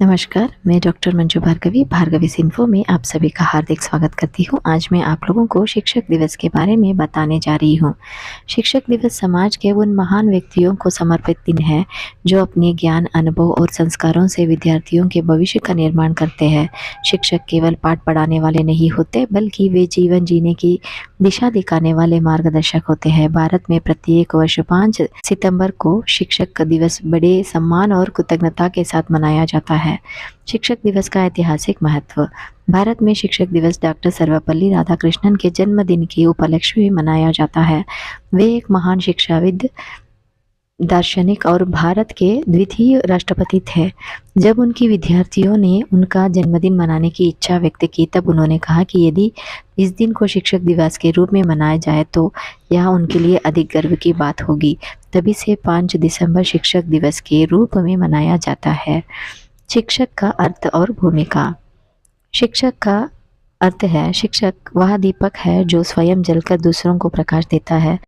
नमस्कार, मैं doctor Manju Bhargavi info में आप सभी का हार्दिक स्वागत करती हूँ। आज मैं आप लोगों को शिक्षक दिवस के बारे में बताने जा रही हूँ। शिक्षक दिवस समाज के उन महान व्यक्तियों को समर्पित दिन है जो अपने ज्ञान, अनुभव और संस्कारों से विद्यार्थियों के भविष्य का निर्माण करते हैं। शिक्षक केवल पाठ पढ़ाने वाले नहीं होते, बल्कि वे जीवन जीने की दिशा दिखाने वाले मार्गदर्शक होते हैं। भारत में प्रत्येक वर्ष 5 सितंबर को शिक्षक दिवस बड़े सम्मान और कृतज्ञता के साथ मनाया जाता है। शिक्षक दिवस का ऐतिहासिक महत्व। भारत में शिक्षक दिवस डॉक्टर सर्वपल्ली राधाकृष्णन के जन्मदिन के उपलक्ष्य में मनाया जाता है। वे एक महान शिक्षाविद, दार्शनिक और भारत के द्वितीय राष्ट्रपति थे। जब उनकी विद्यार्थियों ने उनका जन्मदिन मनाने की इच्छा व्यक्त की, तब उन्होंने कहा कि यदि इस दिन को शिक्षक दिवस के रूप में मनाया जाए तो यह उनके लिए अधिक गर्व की बात होगी। तभी से 5 दिसंबर शिक्षक दिवस के रूप में मनाया जाता है। शिक्षक का अर्थ और भूमिका। शिक्षक का अर्थ है, शिक्षक वह दीपक है जो स्वयं जलकर दूसरों को प्रकाश देता है।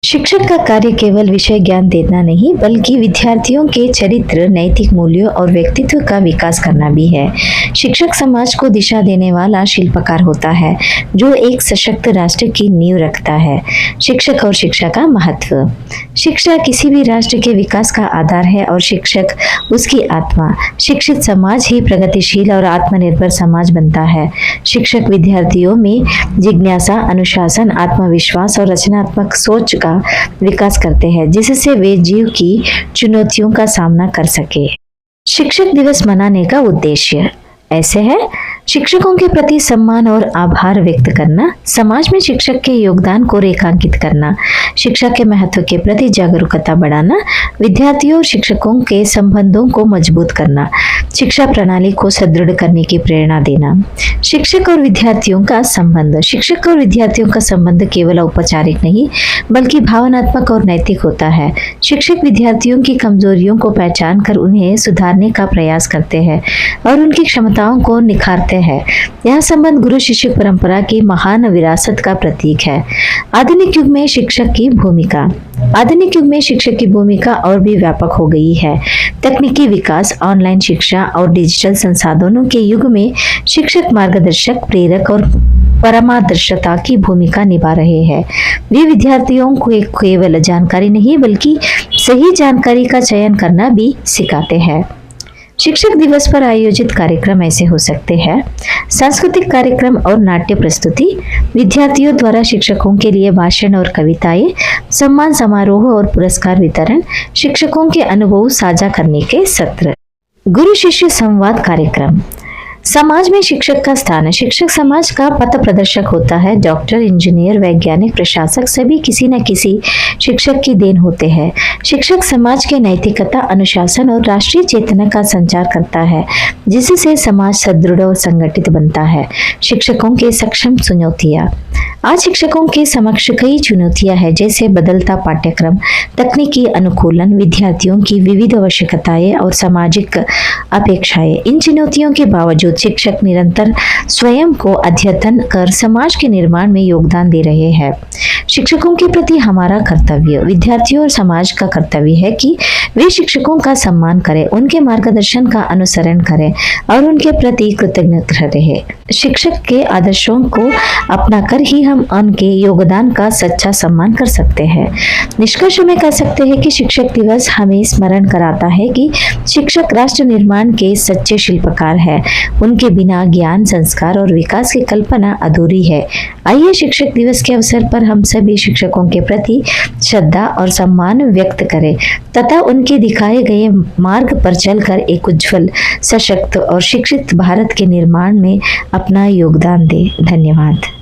शिक्षक का कार्य केवल विषय ज्ञान देना नहीं, बल्कि विद्यार्थियों के चरित्र, नैतिक मूल्यों और व्यक्तित्व का विकास करना भी है। शिक्षक समाज को दिशा देने वाला शिल्पकार होता है जो एक सशक्त राष्ट्र की नींव रखता है। शिक्षक और शिक्षा का महत्व। शिक्षा किसी भी राष्ट्र के विकास का आधार है और शिक्षक उसकी आत्मा। शिक्षित समाज ही प्रगतिशील और आत्मनिर्भर समाज बनता है। शिक्षक विद्यार्थियों में जिज्ञासा, अनुशासन, आत्मविश्वास और रचनात्मक सोच का विकास करते हैं, जिससे वे जीवन की चुनौतियों का सामना कर सके। शिक्षक दिवस मनाने का उद्देश्य ऐसे है: शिक्षकों के प्रति सम्मान और आभार व्यक्त करना, समाज में शिक्षक के योगदान को रेखांकित करना, शिक्षा के महत्व के प्रति जागरूकता बढ़ाना, विद्यार्थियों और शिक्षकों के संबंधों को मजबूत करना, शिक्षा प्रणाली को सुदृढ़ करने की प्रेरणा देना। शिक्षक और विद्यार्थियों का संबंध। शिक्षक और विद्यार्थियों का संबंध केवल औपचारिक नहीं, बल्कि भावनात्मक और नैतिक होता है। शिक्षक विद्यार्थियों की कमजोरियों को पहचान कर उन्हें सुधारने का प्रयास करते हैं और उनकी क्षमताओं को निखारते हैं। यह संबंध गुरु शिष्य परंपरा की महान विरासत का प्रतीक है। आधुनिक युग में शिक्षक की भूमिका। आधुनिक युग में शिक्षक की भूमिका और भी व्यापक हो गई है। तकनीकी विकास, ऑनलाइन शिक्षा और डिजिटल संसाधनों के युग में शिक्षक मार्गदर्शक, प्रेरक और परामर्शदाता की भूमिका निभा रहे हैं। वे विद्यार्थियों को केवल जानकारी नहीं, बल्कि सही जानकारी का चयन करना भी सिखाते हैं। शिक्षक दिवस पर आयोजित कार्यक्रम ऐसे हो सकते हैं: सांस्कृतिक कार्यक्रम और नाट्य प्रस्तुति, विद्यार्थियों द्वारा शिक्षकों के लिए भाषण और कविताएं, सम्मान समारोह और पुरस्कार वितरण, शिक्षकों के अनुभव साझा करने के सत्र। गुरु शिष्य संवाद कार्यक्रम। समाज में शिक्षक का स्थान। शिक्षक समाज का पथ प्रदर्शक होता है। डॉक्टर, इंजीनियर, वैज्ञानिक, प्रशासक सभी किसी न किसी शिक्षक की देन होते हैं। शिक्षक समाज के नैतिकता, अनुशासन और राष्ट्रीय चेतना का संचार करता है, जिससे समाज सुदृढ़ और संगठित बनता है। शिक्षकों के सक्षम चुनौतियां। आज शिक्षकों के समक्ष कई चुनौतियां हैं, जैसे बदलता पाठ्यक्रम, तकनीकी अनुकूलन, विद्यार्थियों की विविध आवश्यकताएं और सामाजिक अपेक्षाएं। इन चुनौतियों के बावजूद शिक्षक निरंतर स्वयं को अद्यतन कर समाज के निर्माण में योगदान दे रहे हैं। शिक्षकों के प्रति हमारा कर्तव्य। विद्यार्थियों और समाज का कर्तव्य है कि वे शिक्षकों का सम्मान करें, उनके मार्गदर्शन का अनुसरण करें और उनके प्रति कृतज्ञ रहे। शिक्षक के आदर्शों को अपनाकर ही हम उनके योगदान का सच्चा सम्मान कर सकते हैं। निष्कर्ष में कह सकते हैं कि शिक्षक दिवस हमें स्मरण कराता है कि शिक्षक राष्ट्र निर्माण के सच्चे शिल्पकार है। उनके बिना ज्ञान, संस्कार और विकास की कल्पना अधूरी है। आइए शिक्षक दिवस के अवसर पर हम सभी शिक्षकों के प्रति श्रद्धा और सम्मान व्यक्त करें तथा उनके दिखाए गए मार्ग पर चलकर एक उज्जवल, सशक्त और शिक्षित भारत के निर्माण में अपना योगदान दें। धन्यवाद।